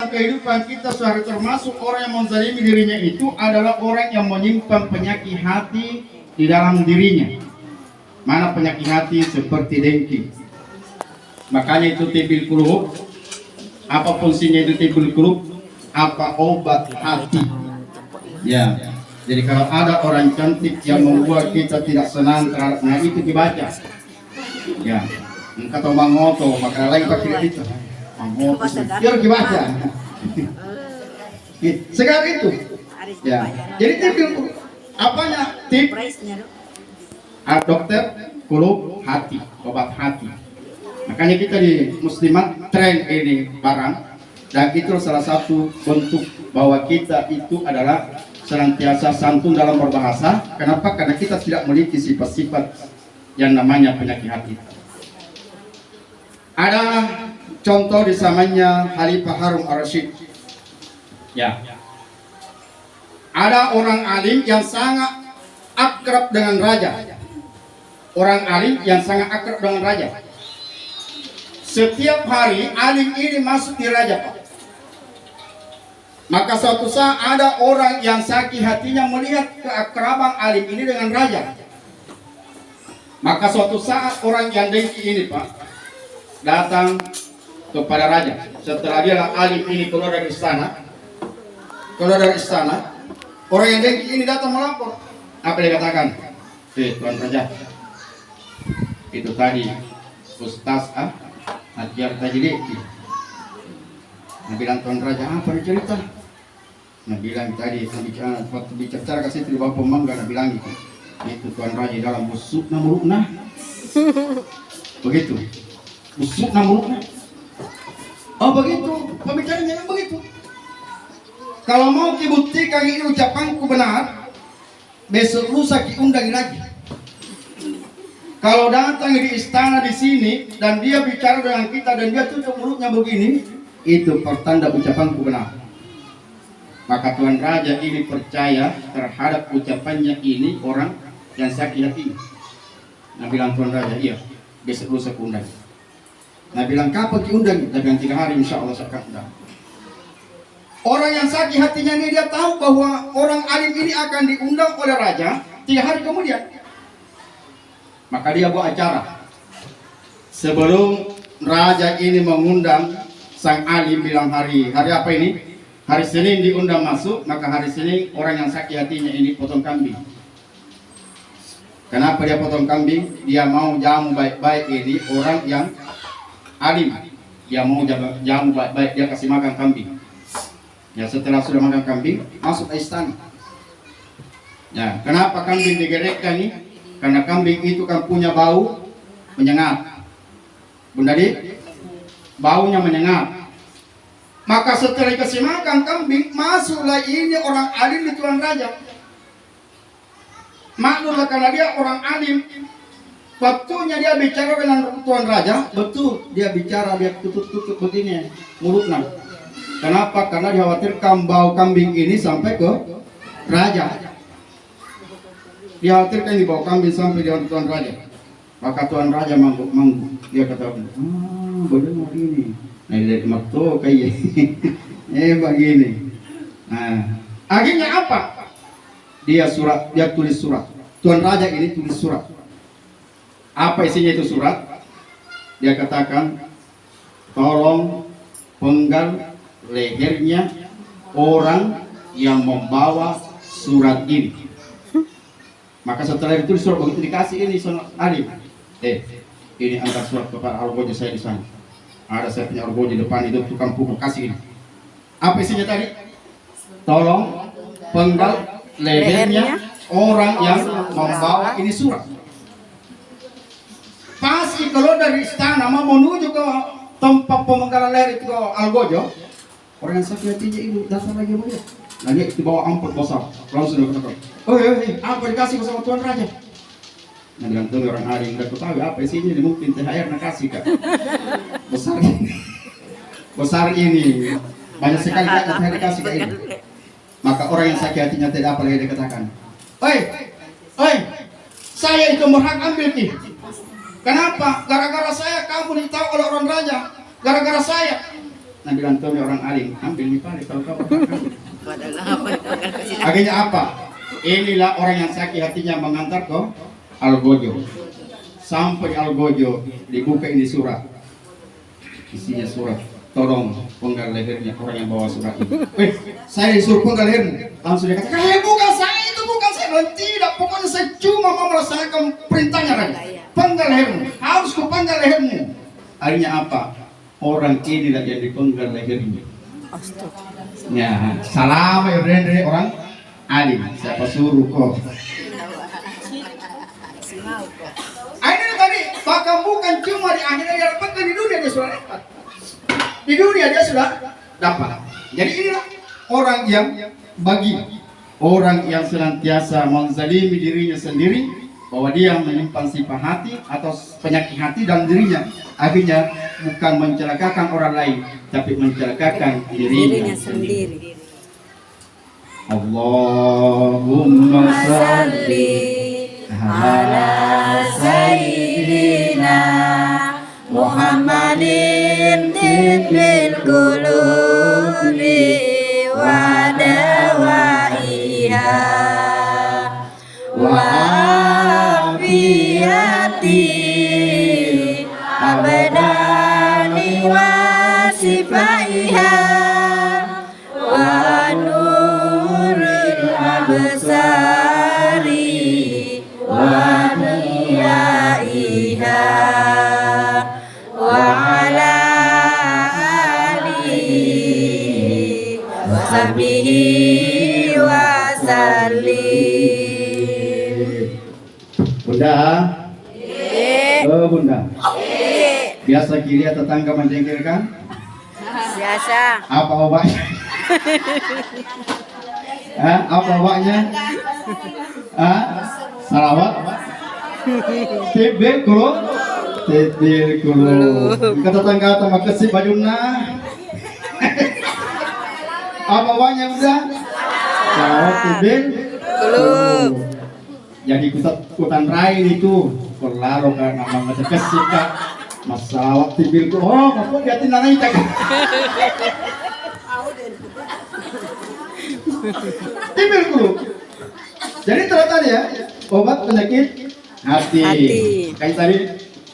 kehidupan kita sehari, termasuk orang yang menzalimi dirinya itu adalah orang yang menyimpan penyakit hati di dalam dirinya. Mana penyakit hati seperti dengki. Makanya itu tibil kulub. Apa fungsinya itu tibil kulub? Apa obat hati? Ya. Jadi kalau ada orang cantik yang membuat kita tidak senang terhadapnya, itu dibaca. Ya. Kata mangoto, maka lain pakai itu. Mangoto. Dia dibaca. Sekarang itu. Ya. Jadi tibil apanya? Tip dokter kulub hati, obat hati. Makanya kita di Muslimat tren ini barang, dan itu salah satu bentuk bahwa kita itu adalah senantiasa santun dalam berbahasa. Kenapa? Karena kita tidak memiliki sifat-sifat yang namanya penyakit hati. Ada contoh di zamannya Khalifah Harun ar-Rasyid. Ya. Ada orang alim yang sangat akrab dengan raja. Orang alim yang sangat akrab dengan raja. Setiap hari alim ini masuk di raja, Pak. Maka suatu saat ada orang yang sakit hatinya melihat keakraban alim ini dengan raja. Maka suatu saat orang yang dengki ini, Pak, datang kepada raja. Setelah dia alim ini keluar dari istana, orang yang dengki ini datang melapor. Apa dia katakan? Tuan Raja, itu tadi Ustaz Hajar Tajli. Nah, bilang Tuan Raja, apa dia cerita? Nah, bilang tadi waktu bicara kasih itu bawa pemangga, nah bilang itu Tuan Raja dalam busuk namurukna. Begitu. Busuk namurukna. Oh begitu, pembicaranya yang begitu. Kalau mau dibuktikan ini ucapanku benar, besok lusa diundang lagi. Kalau datang di istana di sini dan dia bicara dengan kita dan dia tutup mulutnya begini, itu pertanda ucapanku benar. Maka Tuan Raja ini percaya terhadap ucapannya ini orang yang sakit hati. Nah bilang Tuan Raja, iya, besok lusa undang. Nah bilang kapan diundang? Dia bilang 3 hari insya Allah saya akan undang. Orang yang sakit hatinya ini dia tahu bahwa orang alim ini akan diundang oleh raja 3 hari kemudian. Maka dia buat acara. Sebelum raja ini mengundang sang alim, bilang hari apa ini? Hari Senin diundang masuk, maka hari Senin orang yang sakit hatinya ini potong kambing. Kenapa dia potong kambing? Dia mau jamu baik-baik ini orang yang alim. Dia mau jamu baik-baik, dia kasih makan kambing. Ya setelah sudah makan kambing, masuk ke istana. Ya, kenapa kambing digerekkan ini? Karena kambing itu kan punya bau menyengat. Bunda Di, baunya menyengat. Maka setelah dikasih makan kambing, masuklah ini orang alim di Tuan Raja. Maklumlah karena dia orang alim. Waktunya dia bicara dengan Tuan Raja, betul dia bicara, dia tutup-tutup begini mulutnya. Kenapa? Karena dikhawatirkan bau kambing ini sampai ke raja. Dikhawatirkan di bau kambing sampai di Tuan Raja. Maka Tuan Raja mangguk. Dia kata, benar ini. Nah, lihat makto kayak begini. Nah, akhirnya apa? Dia tulis surat. Tuan Raja ini tulis surat. Apa isinya itu surat? Dia katakan, tolong penggal lehernya orang yang membawa surat ini. Maka setelah itu surat begitu dikasih ini alim. Ini antar surat kepada argojo saya di sana. Ada saya punya argojo di depan itu tukang pukul kasih ini. Apa isinya tadi? Tolong penggal lehernya orang yang membawa ini surat. Pasti kalau dari istana mau menuju ke tempat pemenggalan leher itu ke argojo, orang yang sakit hatinya itu dasar lagi begitu. Nah dia itu bawa amplop besar, langsung dia katakan, apa dikasih sama Tuan Raja? Nah bilang tuh orang alim, udah ketahui apa isinya, mungkin THR nak kasih kak. Besar ini, banyak sekali kak THR dikasih kak ini. Maka orang yang sakit hatinya tidak apa lagi dia katakan, saya itu berhak ambil nih. Kenapa? Gara-gara saya kamu ditahu oleh orang raja. Gara-gara saya. Nabi Antoni orang alim, ambil nih Pak, kalau kau Padahal apa? akhirnya apa? Inilah orang yang sakit hatinya mengantar ke Algojo. Sampai Algojo dibuka ini surat. Isinya surat. Tolong penggal lehernya orang yang bawa surat ini. Saya disuruh penggal lehernya. Langsung dia kata, bukan saya itu, bukan saya. Tidak, pokoknya saya cuma mau melaksanakan perintahnya Raja. Penggal lehermu, harus ku penggal lehermu. Akhirnya apa? Orang inilah yang dipenggal lehernya. Ya, salam ya dari orang alim. Siapa suruh kok? Ini tadi, maka bukan cuma di akhirnya dia dapatkan di dunia dia sudah dapat. Di dunia dia sudah dapat. Jadi inilah orang yang bagi orang yang senantiasa menzalimi dirinya sendiri, bahwa dia menyimpan sifat hati atau penyakit hati dalam dirinya, akhirnya bukan mencelakakan orang lain, tapi mencelakakan dirinya sendiri. Allahumma salli ala sayyidina Muhammadin tibbil qulubi wa dawaiha wa afiyati abadani wa sifaiha wa nuril absari wa niyaiha wa ala alihi wa sahbihi wa sallim. Bunda, oh Bunda, biasa kiri tetangga menjengkelkan? Biasa. Apa obatnya? Apa obatnya? Salawat? Tibir kulo? Tibir kulo. Kata tetangga sama kesip bajuna. Apa obatnya Bunda? Salawat tibir kulo. Jadi kutan rain itu perlalu karena mama kesip kak. Masalah tibir kulo. Oh, kamu liatin nanai cak. Tibir kulo. Jadi ternyata ya obat penyakit hati. Kayak tadi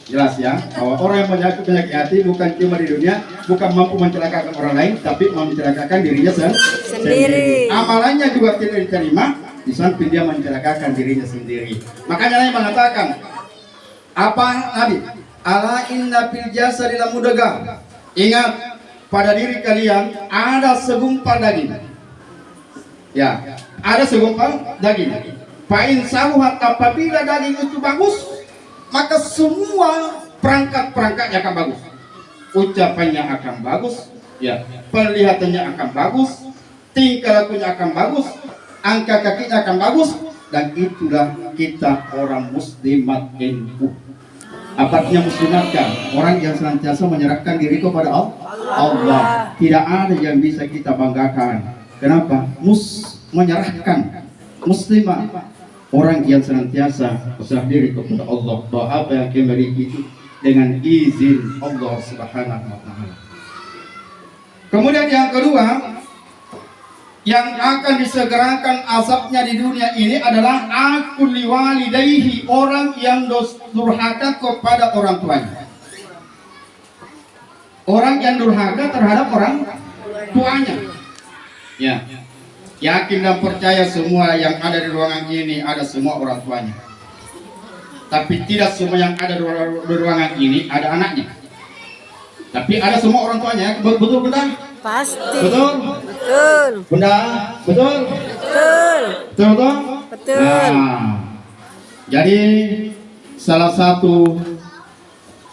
jelas ya bahwa orang yang punya penyakit hati bukan cuma di dunia, bukan mampu mencelakakan orang lain, tapi mencelakakan dirinya sendiri. Amalannya juga tidak diterima, di samping dia mencelakakan dirinya sendiri. Makanya Nabi mengatakan apa Nabi? Ala inna fil jasadi lamudghah. Ingat, pada diri kalian ada segumpal daging. Ya, ada segumpal daging. Fa'in saluhat, apabila daging itu bagus, maka semua perangkat-perangkatnya akan bagus. Ucapannya akan bagus, ya, perlihatannya akan bagus, tingkah lakunya akan bagus, angka kakinya akan bagus, dan itulah kita orang muslimat NU. Artinya muslimatkan orang yang senantiasa menyerahkan diri kepada Allah. Tidak ada yang bisa kita banggakan. Kenapa? Menyerahkan muslimah, orang yang senantiasa berserah diri kepada Allah, bahwa apa yang kita miliki itu dengan izin Allah Subhanahu wa taala. Kemudian yang kedua, yang akan disegerakan azabnya di dunia ini adalah akul liwalidayhi, orang yang durhaka kepada orang tuanya. Orang yang durhaka terhadap orang tuanya. Ya. Yakin dan percaya semua yang ada di ruangan ini ada semua orang tuanya. Tapi tidak semua yang ada di ruangan ini ada anaknya. Tapi ada semua orang tuanya. Betul Bunda? Pasti. Betul? Betul. Bunda? Betul? Betul. Betul? Betul. Nah, jadi salah satu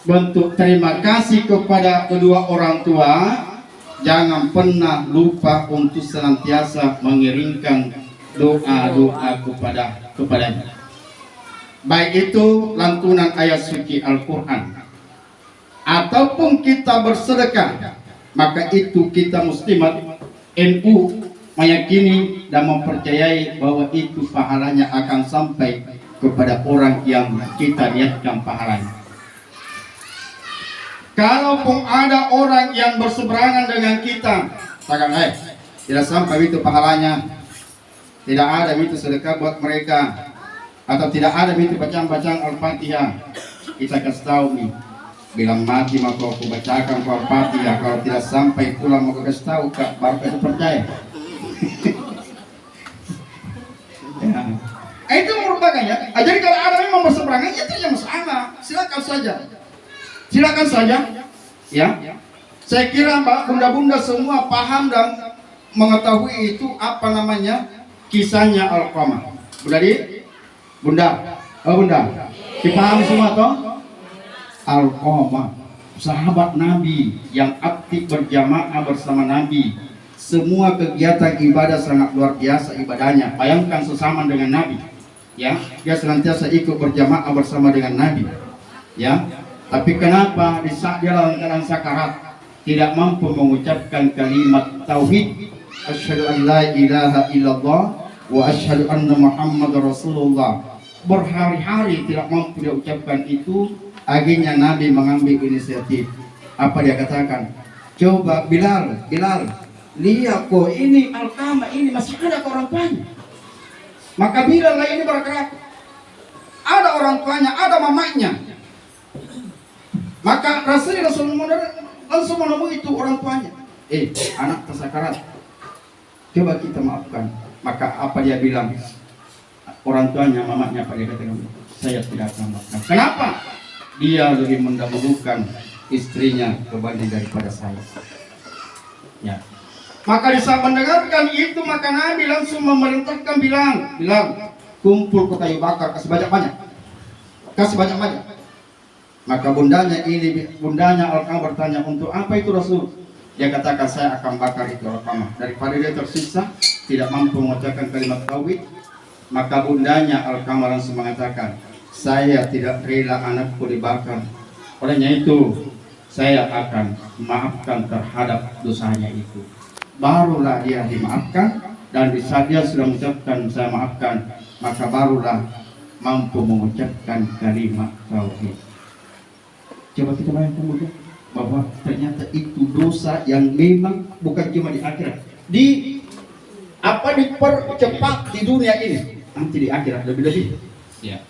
bentuk terima kasih kepada kedua orang tua, jangan pernah lupa untuk senantiasa mengirimkan doa-doa kepadanya. Baik itu lantunan ayat suci Al-Quran ataupun kita bersedekah, maka itu kita muslimat NU meyakini dan mempercayai bahwa itu pahalanya akan sampai kepada orang yang kita niatkan pahalanya. Kalaupun ada orang yang berseberangan dengan kita, katakan, tidak sampai itu pahalanya, tidak ada itu sedekah buat mereka, atau tidak ada itu bacaan Al-Fatihah. Kita kasih tahu nih, bilang mati maka aku bacakan Al-Fatihah. Kalau tidak sampai pulang mau kasih tahu, Kak, baru kita percaya. Ya. Itu merupakan ya. Jadi kalau ada memang berseberangan, ya tidak masalah. Silakan saja. Silakan saja. Ya. Saya kira Mbak, bunda-bunda semua paham dan mengetahui itu apa namanya kisahnya Alqamah. Bunda di? Bunda. Oh Bunda. Dipahami semua toh? Alqamah, sahabat Nabi yang aktif berjamaah bersama Nabi. Semua kegiatan ibadah sangat luar biasa ibadahnya. Bayangkan sesama dengan Nabi. Ya, dia senantiasa ikut berjamaah bersama dengan Nabi. Ya, tapi kenapa di saat dia dalam keadaan sakarat tidak mampu mengucapkan kalimat tauhid, asyhadu an la ilaha illallah wa asyhadu anna Muhammadar Rasulullah. Berhari-hari tidak mampu dia ucapkan itu. Akhirnya Nabi mengambil inisiatif. Apa dia katakan? Coba Bilal, lihat kok ini Alqamah ini masih ada ke orang tuanya. Maka Bilal lah ini bergerak. Ada orang tuanya, ada mamanya. Maka Rasulullah langsung menemui itu orang tuanya. Anak tersakarat. Coba kita maafkan. Maka apa dia bilang? Orang tuanya, mamanya, apa dia katakan? Saya tidak akan maafkan. Kenapa? Dia lebih mendahulukan istrinya kebanding daripada saya. Ya. Maka di saat mendengarkan itu, maka Nabi langsung memerintahkan Bilal, kumpul ke kayu bakar, kasih banyak-banyak. Maka bundanya Alqamah bertanya, untuk apa itu Rasul? Dia katakan, saya akan bakar itu Alqamah. Daripada dia tersiksa, tidak mampu mengucapkan kalimat tauhid, maka bundanya Alqamah langsung mengatakan, saya tidak rela anakku dibakar. Olehnya itu, saya akan maafkan terhadap dosanya itu. Barulah dia dimaafkan, dan di saat dia sudah mengucapkan saya maafkan, maka barulah mampu mengucapkan kalimat tauhid. Coba kita bayangkan bukan, bahwa ternyata itu dosa yang memang bukan cuma di akhirat, dipercepat di dunia ini, nanti di akhirat lebih-lebih. Ya.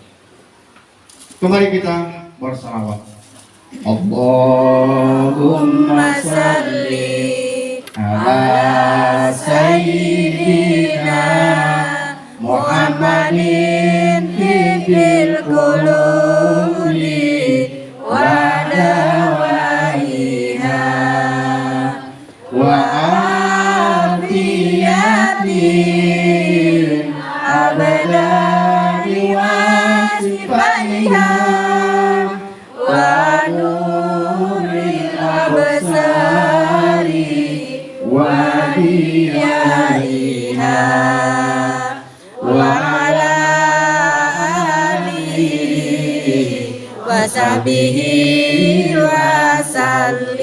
Kembali kita bersalawat. Allahumma salli ala sayyidina Muhammadin hibbil qulubi wa dawaiha wa afiyatil abadani wa sifaiha wa nuril absari wa diyaiha wa ala alihi wa sahbihi wa sallim.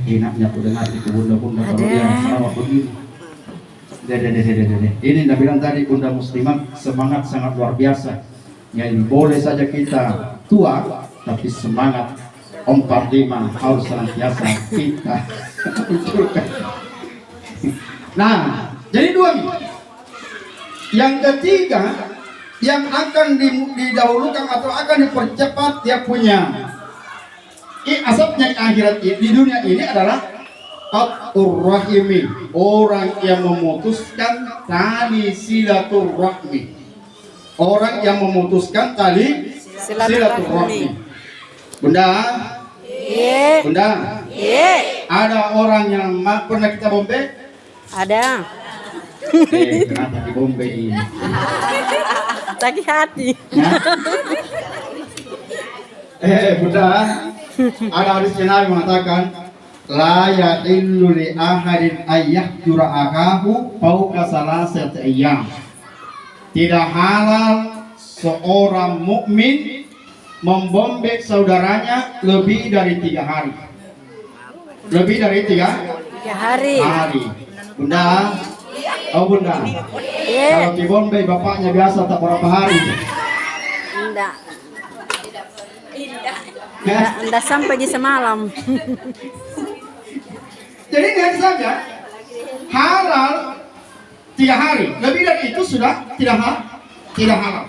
Enaknya aku dengar itu bunda-bunda kalau dia selawat begini. Ini Nabi bilang tadi, bunda muslimat semangat sangat luar biasa. Ya, boleh saja kita tua, tapi semangat 45 harus senantiasa kita munculkan. Nah, jadi dua nih. Yang ketiga, yang akan didahulukan atau akan dipercepat dia punya asapnya akhirat di dunia ini adalah Qat'ur-rahimi, orang yang memutuskan tali silaturahmi. Orang yang memutuskan tali silaturahmi. Bunda? Iya. Bunda? Iya. Ada orang yang pernah kita bombe? Ada. Kenapa di bombe ini? Sakit hati. Bunda, ada hadis Nabi mengatakan, la ya'illu li ahadin ayyahjura akahu fawqa salasati ayyam. Tidak halal seorang mukmin membombek saudaranya lebih dari 3 hari. Lebih dari 3 hari. Bunda, oh Bunda, kalau dibombek bapaknya biasa tak berapa hari. Tidak. Anda sampai di semalam. Jadi lihat saja, halal 3 hari, lebih dari itu sudah tidak halal.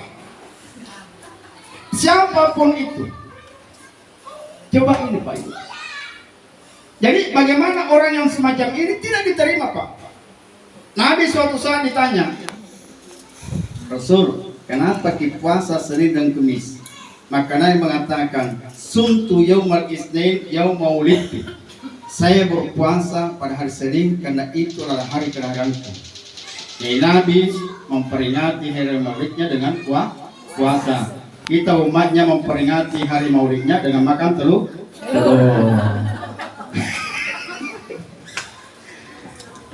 Siapapun itu, coba ini Pak Ibu. Jadi bagaimana orang yang semacam ini tidak diterima Pak? Nabi suatu saat ditanya, Rasul, kenapa kita puasa Senin dan Kamis? Maka Nabi mengatakan, Sumtu yaumal isnin yaumul maulidti. Saya berpuasa pada hari Senin karena itu adalah hari kelahiranku. Jadi Nabi memperingati hari maulidnya dengan puasa. Kita umatnya memperingati hari maulidnya dengan makan telur.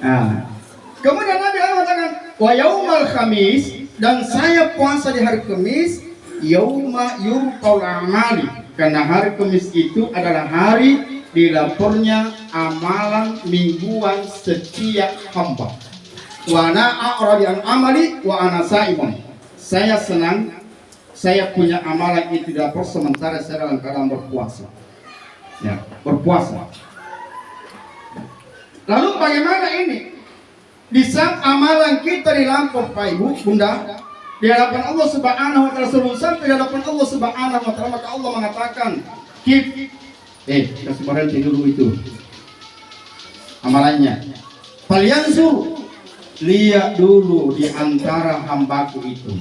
Nah, kemudian Nabi mengatakan, wa yaumal khamis, dan saya puasa di hari Kamis, yauma yurqaul amali, karena hari Kamis itu adalah hari dilapornya amalan mingguan setiap hamba. Wa ana a'radi an amali wa ana sa'imun. Saya senang, saya punya amalan itu dilapor sementara saya dalam keadaan berpuasa. Ya, berpuasa. Lalu bagaimana ini? Di saat amalan kita dilapor Pak Ibu, Bunda, di hadapan Allah Subhanahu wa taala, sebelum sampai di hadapan Allah Subhanahu wa taala, maka Allah mengatakan, kasih berhenti dulu itu amalannya. Falyanzur, lihat dulu di antara hambaku itu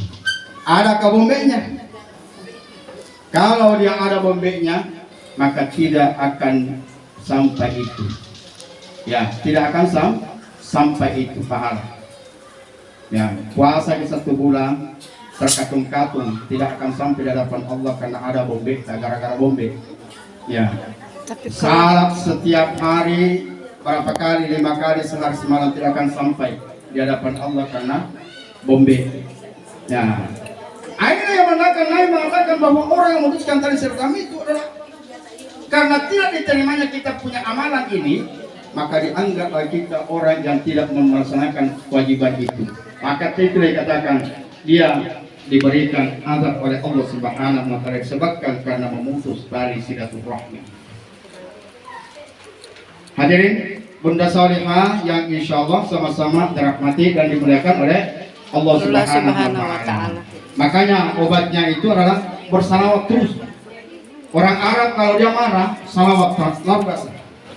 adakah bombeknya. Kalau dia ada bombeknya, maka tidak akan sampai itu. Ya, tidak akan sampai itu pahala. Ya, puasa di 1 bulan terkatung-katung tidak akan sampai di hadapan Allah karena ada bombek, gara-gara bombek. Ya, salat setiap hari berapa kali, 5 kali sehari semalam tidak akan sampai di hadapan Allah karena bombek. Ya, akhirnya yang mengatakan bahwa orang yang memutuskan tali silaturahmi itu adalah karena tidak diterimanya kita punya amalan ini, maka dianggaplah kita orang yang tidak melaksanakan kewajiban itu. Maka itu dikatakan dia diberikan azab oleh Allah Subhanahu wa taala disebabkan karena memutus tali silaturahmi. Hadirin Bunda Salihah yang insyaallah sama-sama dirahmati dan dimuliakan oleh Allah Subhanahu wa taala. Makanya obatnya itu adalah bersalawat terus. Orang Arab kalau dia marah salawat terus.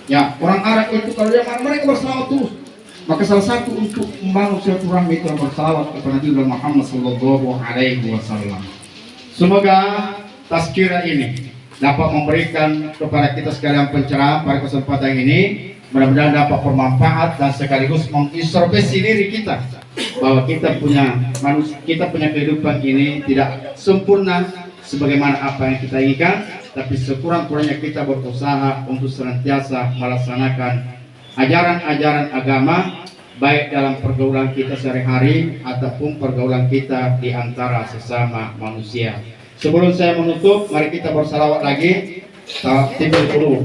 Ya, orang Arab itu kalau dia marah mereka bersalawat terus. Maka salah satu untuk membangun silaturahmi itu bersalawat kepada Nabi Muhammad sallallahu alaihi wasallam. Semoga tazkirah ini dapat memberikan kepada kita sekalian pencerahan pada kesempatan ini. Mudah-mudahan dapat bermanfaat dan sekaligus mengintrospeksi diri kita bahwa kita punya kehidupan ini tidak sempurna sebagaimana apa yang kita inginkan, tapi sekurang-kurangnya kita berusaha untuk senantiasa melaksanakan ajaran-ajaran agama baik dalam pergaulan kita sehari-hari ataupun pergaulan kita di antara sesama manusia. Sebelum saya menutup, mari kita bersalawat lagi. Timbul dulu.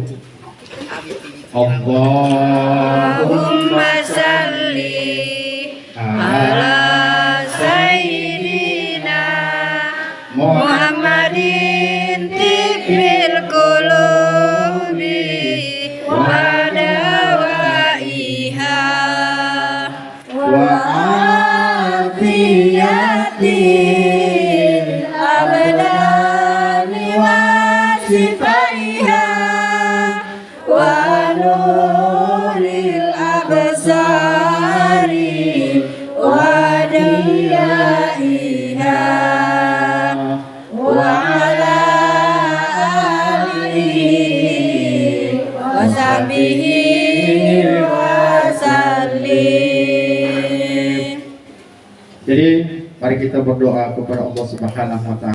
Allahumma salli ala sayyidina Muhammadin tibbil qulubi wa dawaiha wa afiyatil abdani wa sifaiha wa nuril absari wa diyaiha wa ala alihi wa sahbihi wa sallim. Jadi mari kita berdoa kepada Allah Subhanahu wa taala.